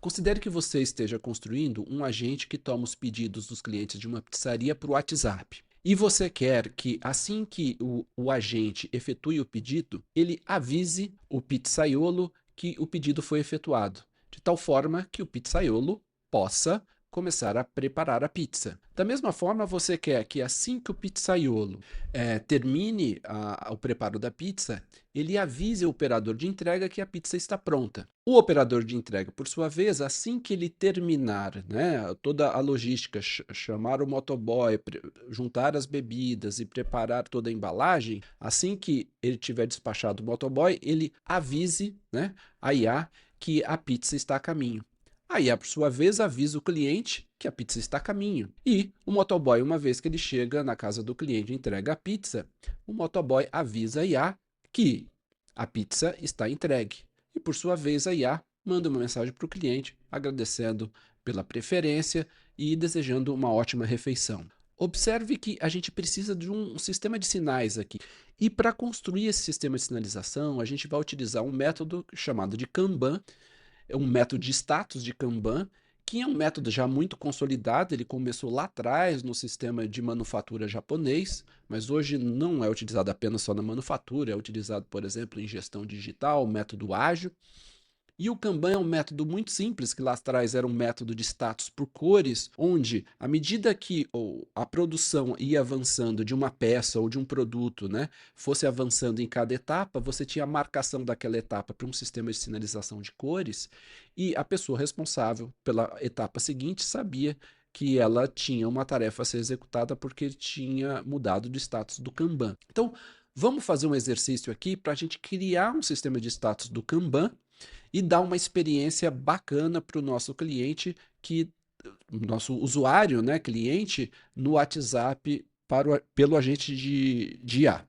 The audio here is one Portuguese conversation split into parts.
Considere que você esteja construindo um agente que toma os pedidos dos clientes de uma pizzaria para o WhatsApp. E você quer que, assim que o agente efetue o pedido, ele avise o pizzaiolo que o pedido foi efetuado, de tal forma que o pizzaiolo possa começar a preparar a pizza. Da mesma forma, você quer que, assim que o pizzaiolo termine o preparo da pizza, ele avise o operador de entrega que a pizza está pronta. O operador de entrega, por sua vez, assim que ele terminar, né, toda a logística, chamar o motoboy, juntar as bebidas e preparar toda a embalagem, assim que ele tiver despachado o motoboy, ele avise, né, a IA que a pizza está a caminho. A IA, por sua vez, avisa o cliente que a pizza está a caminho. E o motoboy, uma vez que ele chega na casa do cliente e entrega a pizza, o motoboy avisa a IA que a pizza está entregue. E, por sua vez, a IA manda uma mensagem para o cliente agradecendo pela preferência e desejando uma ótima refeição. Observe que a gente precisa de um sistema de sinais aqui. E para construir esse sistema de sinalização, a gente vai utilizar um método chamado de Kanban, é um método de status de Kanban, que é um método já muito consolidado. Ele começou lá atrás no sistema de manufatura japonês, mas hoje não é utilizado apenas só na manufatura, é utilizado, por exemplo, em gestão digital, método ágil. E o Kanban é um método muito simples, que lá atrás era um método de status por cores, onde, à medida que a produção ia avançando de uma peça ou de um produto, né, fosse avançando em cada etapa, você tinha a marcação daquela etapa para um sistema de sinalização de cores, e a pessoa responsável pela etapa seguinte sabia que ela tinha uma tarefa a ser executada porque tinha mudado de status do Kanban. Então, vamos fazer um exercício aqui para a gente criar um sistema de status do Kanban e dar uma experiência bacana para o nosso cliente, nosso usuário, né, cliente, no WhatsApp pelo agente de IA.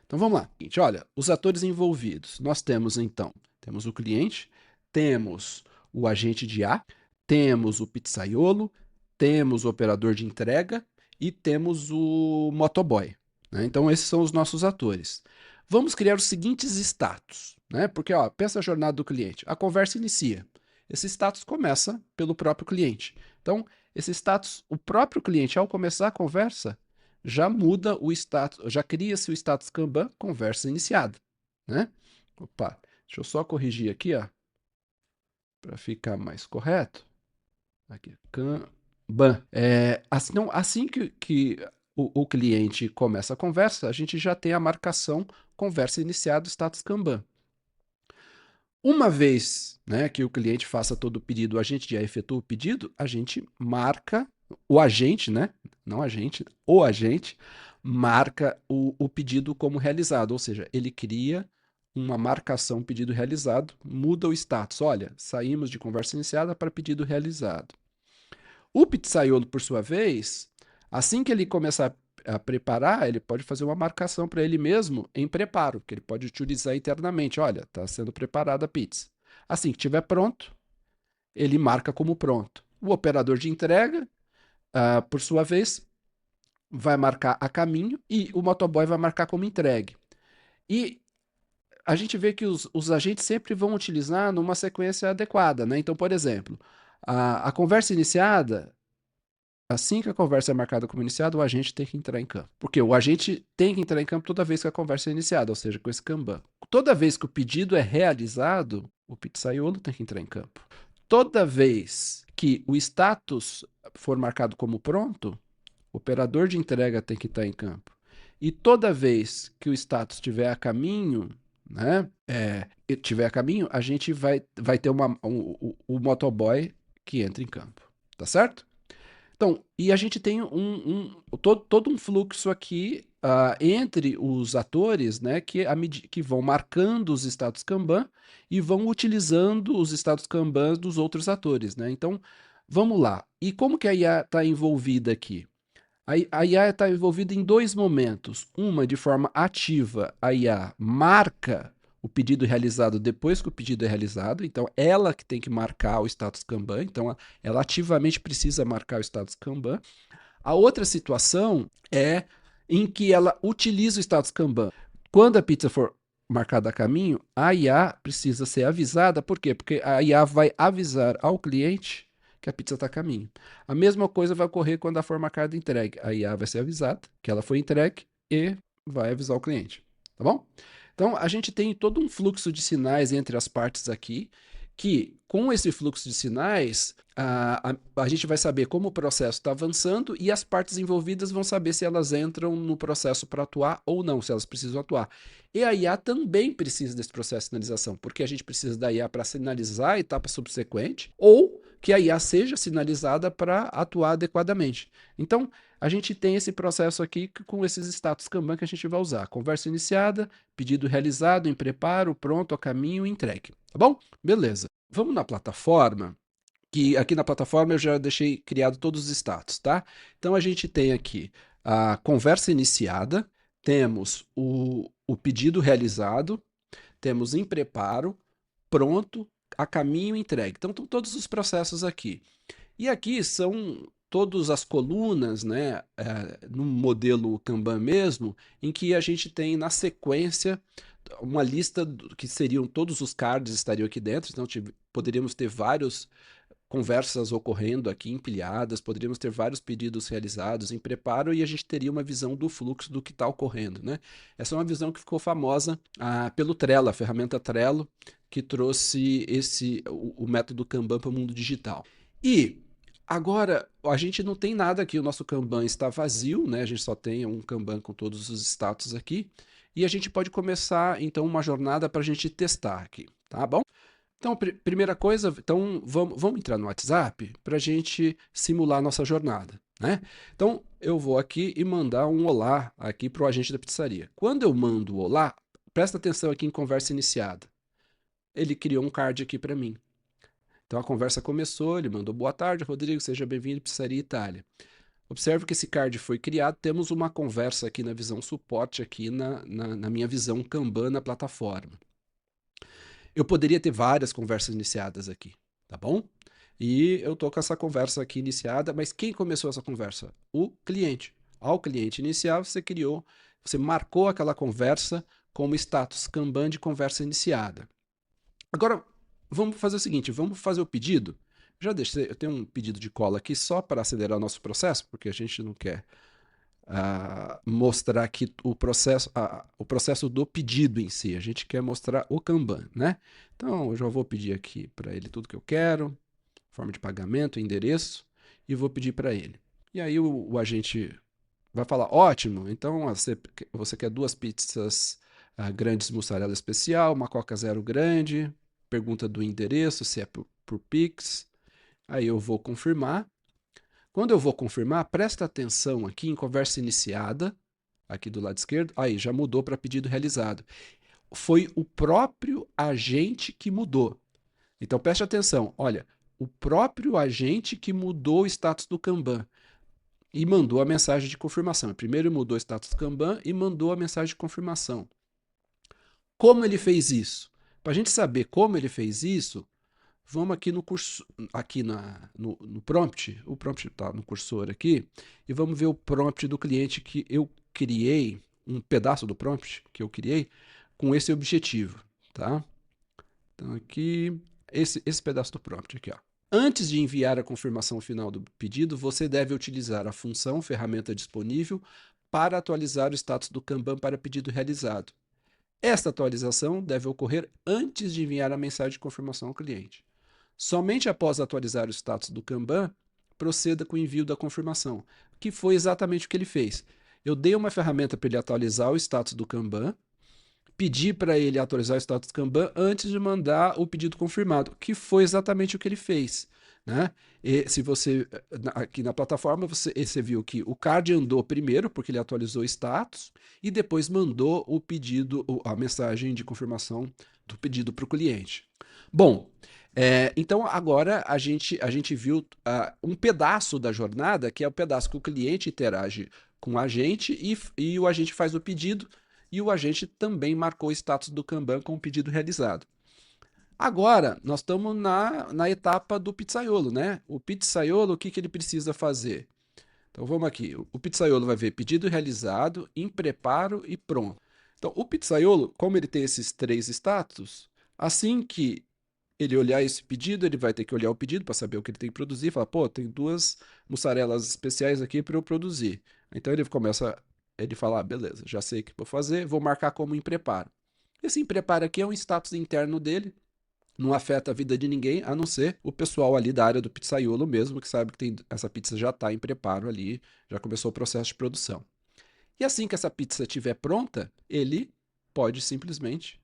Então vamos lá. Olha, os atores envolvidos. Nós temos então, temos o cliente, temos o agente de IA, temos o pizzaiolo, temos o operador de entrega e temos o motoboy, né? Então esses são os nossos atores. Vamos criar os seguintes status, né? Porque ó, pensa a jornada do cliente. A conversa inicia. Esse status começa pelo próprio cliente. Então, esse status, o próprio cliente, ao começar a conversa, já muda o status, já cria-se o status Kanban, conversa iniciada, né? Opa, deixa eu só corrigir aqui, ó, para ficar mais correto. Aqui, Kanban. Assim que o cliente começa a conversa, a gente já tem a marcação conversa iniciada, status Kanban. Uma vez, né, que o cliente faça todo o pedido, o agente já efetua o pedido, a gente marca, o agente, né, não a gente, o agente marca o pedido como realizado, ou seja, ele cria uma marcação pedido realizado, muda o status. Olha, saímos de conversa iniciada para pedido realizado. O pizzaiolo, por sua vez, assim que ele começar a preparar, ele pode fazer uma marcação para ele mesmo em preparo, que ele pode utilizar internamente. Olha, está sendo preparada a pizza. Assim que estiver pronto, ele marca como pronto. O operador de entrega, por sua vez, vai marcar a caminho e o motoboy vai marcar como entregue. E a gente vê que os agentes sempre vão utilizar numa sequência adequada, né? Então, por exemplo, a conversa iniciada, assim que a conversa é marcada como iniciada, o agente tem que entrar em campo. Porque o agente tem que entrar em campo toda vez que a conversa é iniciada, ou seja, com esse Kanban. Toda vez que o pedido é realizado, o pizzaiolo tem que entrar em campo. Toda vez que o status for marcado como pronto, o operador de entrega tem que estar em campo. E toda vez que o status estiver a caminho, né, tiver a caminho, a gente vai ter o motoboy que entra em campo. Tá certo? Então, e a gente tem todo um fluxo aqui entre os atores, né, que vão marcando os status Kanban e vão utilizando os status Kanban dos outros atores, né? Então, vamos lá. E como que a IA está envolvida aqui? A IA está envolvida em dois momentos. Uma, de forma ativa, a IA marca o pedido realizado depois que o pedido é realizado. Então, ela que tem que marcar o status Kanban. Então, ela ativamente precisa marcar o status Kanban. A outra situação é em que ela utiliza o status Kanban. Quando a pizza for marcada a caminho, a IA precisa ser avisada. Por quê? Porque a IA vai avisar ao cliente que a pizza está a caminho. A mesma coisa vai ocorrer quando ela for marcada entregue. A IA vai ser avisada que ela foi entregue e vai avisar o cliente. Tá bom? Então, a gente tem todo um fluxo de sinais entre as partes aqui, que com esse fluxo de sinais, a gente vai saber como o processo está avançando e as partes envolvidas vão saber se elas entram no processo para atuar ou não, se elas precisam atuar. E a IA também precisa desse processo de sinalização, porque a gente precisa da IA para sinalizar a etapa subsequente ou que a IA seja sinalizada para atuar adequadamente. Então, a gente tem esse processo aqui com esses status Kanban que a gente vai usar. Conversa iniciada, pedido realizado, em preparo, pronto, a caminho, entregue. Tá bom? Beleza. Vamos na plataforma, que aqui na plataforma eu já deixei criado todos os status, tá? Então a gente tem aqui a conversa iniciada, temos o pedido realizado, temos em preparo, pronto, a caminho, entregue. Então estão todos os processos aqui. E aqui são todas as colunas, né, no modelo Kanban mesmo, em que a gente tem na sequência uma lista que seriam todos os cards estariam aqui dentro, então poderíamos ter várias conversas ocorrendo aqui empilhadas, poderíamos ter vários pedidos realizados em preparo e a gente teria uma visão do fluxo do que está ocorrendo, né? Essa é uma visão que ficou famosa pelo Trello, a ferramenta Trello, que trouxe o método Kanban para o mundo digital. E agora, a gente não tem nada aqui, o nosso Kanban está vazio, né? A gente só tem um Kanban com todos os status aqui. E a gente pode começar, então, uma jornada para a gente testar aqui, tá bom? Então, primeira coisa, então, vamos entrar no WhatsApp para a gente simular a nossa jornada, né? Então, eu vou aqui e mandar um olá aqui para o agente da pizzaria. Quando eu mando o olá, presta atenção aqui em conversa iniciada. Ele criou um card aqui para mim. Então a conversa começou, ele mandou boa tarde, Rodrigo, seja bem-vindo à Pizzaria Itália. Observe que esse card foi criado, temos uma conversa aqui na visão suporte, aqui na minha visão Kanban na plataforma. Eu poderia ter várias conversas iniciadas aqui, tá bom? E eu tô com essa conversa aqui iniciada, mas quem começou essa conversa? O cliente. Ao cliente iniciar, você marcou aquela conversa como status Kanban de conversa iniciada. Agora, vamos fazer o seguinte, vamos fazer o pedido. Eu tenho um pedido de cola aqui só para acelerar o nosso processo, porque a gente não quer mostrar aqui o processo do pedido em si. A gente quer mostrar o Kanban, né? Então, eu já vou pedir aqui para ele tudo que eu quero, forma de pagamento, endereço, e vou pedir para ele. E aí o agente vai falar, ótimo, então você quer 2 pizzas grandes mussarela especial, uma Coca Zero grande, pergunta do endereço, se é por Pix. Aí eu vou confirmar. Quando eu vou confirmar, presta atenção aqui em conversa iniciada, aqui do lado esquerdo. Aí já mudou para pedido realizado. Foi o próprio agente que mudou. Então preste atenção, olha, o próprio agente que mudou o status do Kanban e mandou a mensagem de confirmação. Primeiro ele mudou o status Kanban e mandou a mensagem de confirmação. Como ele fez isso? Para a gente saber como ele fez isso, vamos aqui no curso, aqui no prompt, o prompt está no cursor aqui, e vamos ver o prompt do cliente que eu criei, um pedaço do prompt que eu criei com esse objetivo, tá? Então aqui, esse pedaço do prompt aqui, ó. Antes de enviar a confirmação final do pedido, você deve utilizar a função ferramenta disponível para atualizar o status do Kanban para pedido realizado. Esta atualização deve ocorrer antes de enviar a mensagem de confirmação ao cliente. Somente após atualizar o status do Kanban, proceda com o envio da confirmação, que foi exatamente o que ele fez. Eu dei uma ferramenta para ele atualizar o status do Kanban, pedi para ele atualizar o status do Kanban antes de mandar o pedido confirmado, que foi exatamente o que ele fez. Né? E se você, aqui na plataforma, você viu que o card andou primeiro, porque ele atualizou o status, e depois mandou o pedido, a mensagem de confirmação do pedido para o cliente. Bom, então agora a gente viu um pedaço da jornada, que é o pedaço que o cliente interage com o agente e o agente faz o pedido, e o agente também marcou o status do Kanban com o pedido realizado. Agora, nós estamos na etapa do pizzaiolo, né? O pizzaiolo, o que ele precisa fazer? Então, vamos aqui. O pizzaiolo vai ver pedido realizado, em preparo e pronto. Então, o pizzaiolo, como ele tem esses 3 status, assim que ele olhar esse pedido, ele vai ter que olhar o pedido para saber o que ele tem que produzir, falar, pô, tem 2 mussarelas especiais aqui para eu produzir. Então ele fala, ah, beleza, já sei o que vou fazer, vou marcar como em preparo. Esse em preparo aqui é um status interno dele, não afeta a vida de ninguém, a não ser o pessoal ali da área do pizzaiolo mesmo, que sabe que essa pizza já está em preparo ali, já começou o processo de produção. E assim que essa pizza estiver pronta, ele pode simplesmente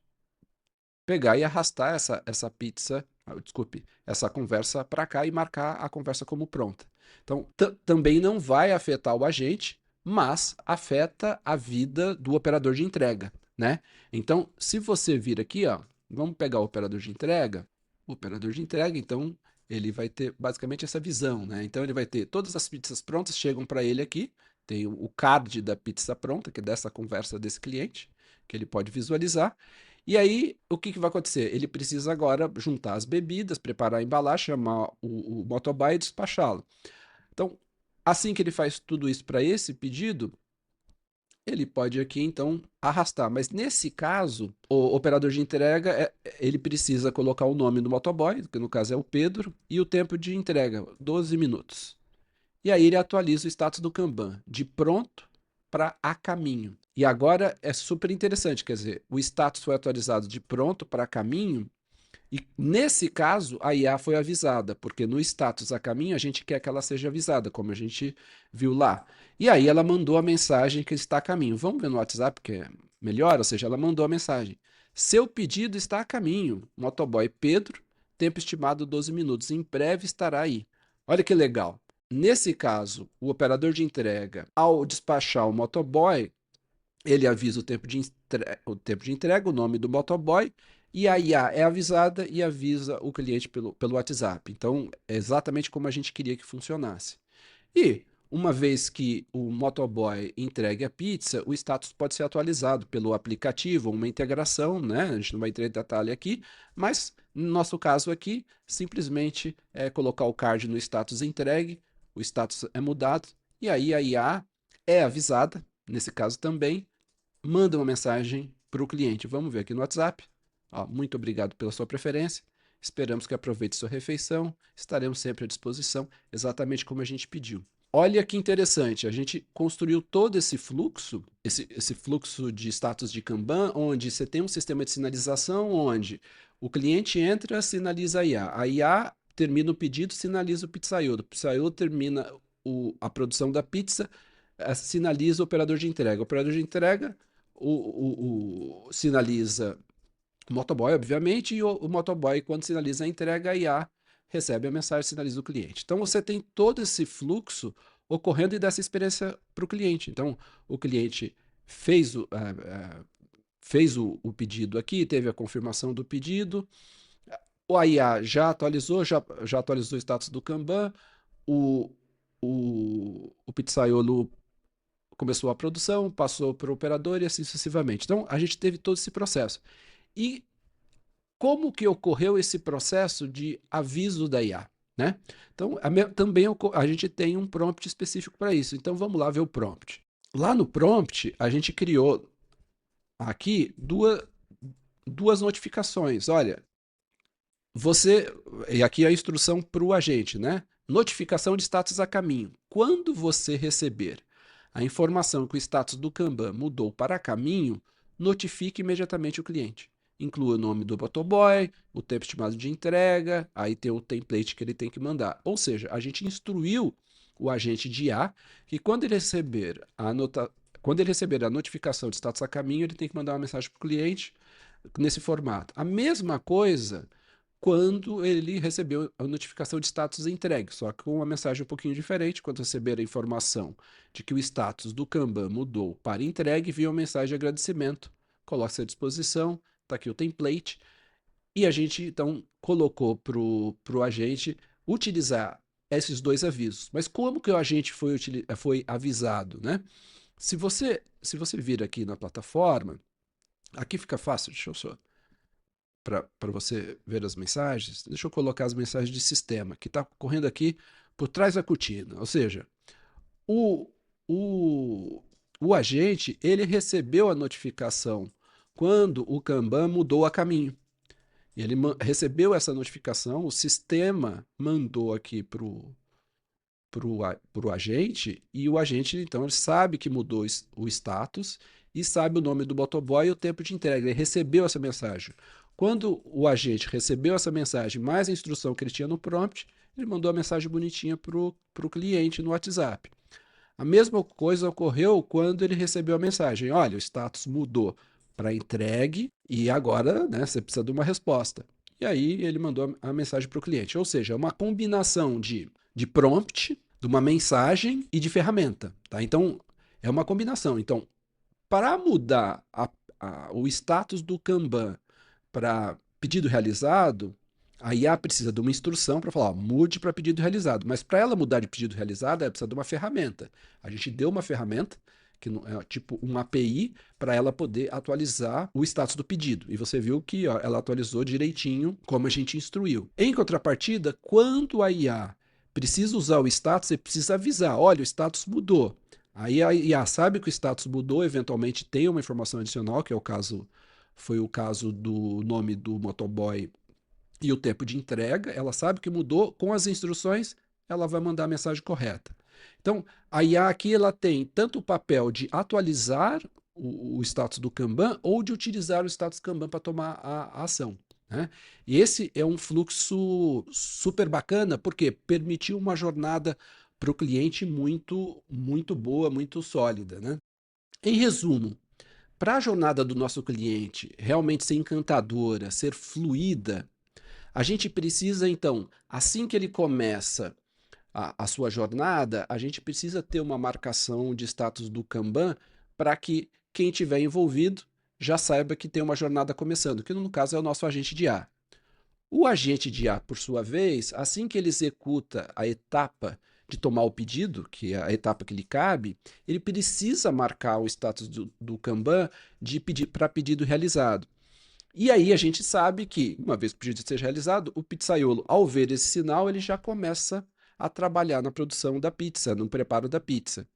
pegar e arrastar essa pizza, desculpe, essa conversa para cá e marcar a conversa como pronta. Então, também não vai afetar o agente, mas afeta a vida do operador de entrega, né? Então, se você vir aqui, ó, vamos pegar o operador de entrega, então ele vai ter basicamente essa visão, né? Então ele vai ter todas as pizzas prontas chegam para ele aqui, tem o card da pizza pronta, que é dessa conversa desse cliente, que ele pode visualizar. E aí, o que vai acontecer? Ele precisa agora juntar as bebidas, preparar a embalagem, chamar o motoboy e despachá-lo. Então, assim que ele faz tudo isso para esse pedido, ele pode aqui então arrastar. Mas nesse caso, o operador de entrega, ele precisa colocar o nome do motoboy, que no caso é o Pedro, e o tempo de entrega, 12 minutos. E aí ele atualiza o status do Kanban, de pronto para a caminho. E agora é super interessante, quer dizer, o status foi atualizado de pronto para caminho, e nesse caso a IA foi avisada, porque no status a caminho a gente quer que ela seja avisada, como a gente viu lá. E aí ela mandou a mensagem que está a caminho. Vamos ver no WhatsApp, que é melhor, ou seja, ela mandou a mensagem. Seu pedido está a caminho. Motoboy Pedro, tempo estimado 12 minutos. Em breve estará aí. Olha que legal. Nesse caso, o operador de entrega, ao despachar o motoboy, ele avisa o tempo de entrega, o nome do motoboy, e a IA é avisada e avisa o cliente pelo WhatsApp. Então, é exatamente como a gente queria que funcionasse. E, uma vez que o motoboy entregue a pizza, o status pode ser atualizado pelo aplicativo, uma integração, né? A gente não vai entrar em detalhe aqui, mas no nosso caso aqui, simplesmente é colocar o card no status entregue, o status é mudado, e aí a IA é avisada, nesse caso também, manda uma mensagem para o cliente. Vamos ver aqui no WhatsApp. Ó, muito obrigado pela sua preferência. Esperamos que aproveite sua refeição. Estaremos sempre à disposição, exatamente como a gente pediu. Olha que interessante, a gente construiu todo esse fluxo, esse fluxo de status de Kanban, onde você tem um sistema de sinalização, onde o cliente entra, sinaliza a IA termina o pedido, sinaliza o pizzaiolo termina a produção da pizza, sinaliza o operador de entrega. O operador de entrega sinaliza o motoboy, obviamente, e o motoboy, quando sinaliza a entrega, a IA recebe a mensagem, sinaliza o cliente. Então, você tem todo esse fluxo ocorrendo e dessa experiência para o cliente. Então, o cliente fez o pedido aqui, teve a confirmação do pedido, o IA já atualizou o status do Kanban, o, o pizzaiolo começou a produção, passou para o operador e assim sucessivamente. Então, a gente teve todo esse processo. E como que ocorreu esse processo de aviso da IA? Né? Então, também a gente tem um prompt específico para isso. Então, vamos lá ver o prompt. Lá no prompt, a gente criou aqui duas notificações. Olha, e aqui a instrução para o agente, né? Notificação de status a caminho. Quando você receber a informação que o status do Kanban mudou para caminho, notifique imediatamente o cliente. Inclua o nome do motoboy, o tempo estimado de entrega, aí tem o template que ele tem que mandar. Ou seja, a gente instruiu o agente de IA que quando ele receber a notificação de status a caminho, ele tem que mandar uma mensagem para o cliente nesse formato. A mesma coisa quando ele recebeu a notificação de status entregue, só que com uma mensagem um pouquinho diferente. Quando receber a informação de que o status do Kanban mudou para entregue, envia uma mensagem de agradecimento, coloca-se à disposição, está aqui o template, e a gente então colocou para o agente utilizar esses 2 avisos. Mas como que o agente foi avisado, né? Se você vir aqui na plataforma, aqui fica fácil, deixa eu só para você ver as mensagens, deixa eu colocar as mensagens de sistema, que está correndo aqui por trás da cortina. Ou seja, o, o, O agente, ele recebeu a notificação quando o Kanban mudou a caminho. Ele recebeu essa notificação, o sistema mandou aqui para o agente, e o agente, então, ele sabe que mudou o status e sabe o nome do motoboy e o tempo de entrega. Ele recebeu essa mensagem. Quando o agente recebeu essa mensagem, mais a instrução que ele tinha no prompt, ele mandou a mensagem bonitinha para o cliente no WhatsApp. A mesma coisa ocorreu quando ele recebeu a mensagem. Olha, o status mudou para entregue e agora, né, você precisa de uma resposta. E aí ele mandou a mensagem para o cliente. Ou seja, é uma combinação de prompt, de uma mensagem e de ferramenta. Tá? Então, é uma combinação. Então, para mudar o status do Kanban para pedido realizado, a IA precisa de uma instrução para falar, ó, mude para pedido realizado. Mas para ela mudar de pedido realizado, ela precisa de uma ferramenta. A gente deu uma ferramenta, que é tipo uma API, para ela poder atualizar o status do pedido. E você viu que ó, ela atualizou direitinho como a gente instruiu. Em contrapartida, quando a IA precisa usar o status, você precisa avisar, olha, o status mudou. Aí a IA sabe que o status mudou, eventualmente tem uma informação adicional, que é o caso, foi o caso do nome do motoboy e o tempo de entrega, ela sabe que mudou, com as instruções, ela vai mandar a mensagem correta. Então, a IA aqui ela tem tanto o papel de atualizar o status do Kanban ou de utilizar o status Kanban para tomar a ação. Né? E esse é um fluxo super bacana, porque permitiu uma jornada para o cliente muito boa, muito sólida. Né? Em resumo, para a jornada do nosso cliente realmente ser encantadora, ser fluida, a gente precisa, então, assim que ele começa a sua jornada, a gente precisa ter uma marcação de status do Kanban para que quem estiver envolvido já saiba que tem uma jornada começando, que no caso é o nosso agente de IA. O agente de IA, por sua vez, assim que ele executa a etapa de tomar o pedido, que é a etapa que lhe cabe, ele precisa marcar o status do Kanban para pedido realizado. E aí a gente sabe que, uma vez que o pedido seja realizado, o pizzaiolo, ao ver esse sinal, ele já começa a trabalhar na produção da pizza, no preparo da pizza.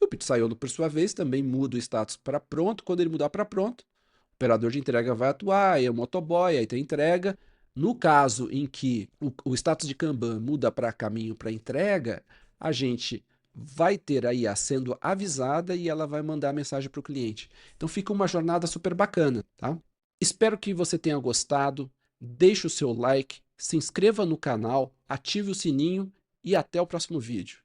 E o pizzaiolo, por sua vez, também muda o status para pronto. Quando ele mudar para pronto, o operador de entrega vai atuar, aí é o motoboy, aí tem entrega. No caso em que o status de Kanban muda para caminho para entrega, a gente vai ter a IA sendo avisada e ela vai mandar a mensagem para o cliente. Então fica uma jornada super bacana, tá? Espero que você tenha gostado, deixe o seu like, se inscreva no canal, ative o sininho e até o próximo vídeo.